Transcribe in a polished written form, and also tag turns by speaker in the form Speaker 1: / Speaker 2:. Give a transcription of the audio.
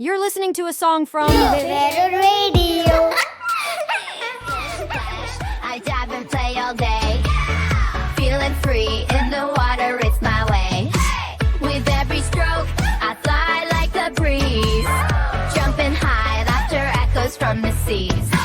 Speaker 1: You're listening to a song from
Speaker 2: Vivero Radio.
Speaker 3: I dive and play all day. Feeling free in the water, it's my way. With every stroke, I fly like the breeze. Jumping high, laughter echoes from the seas.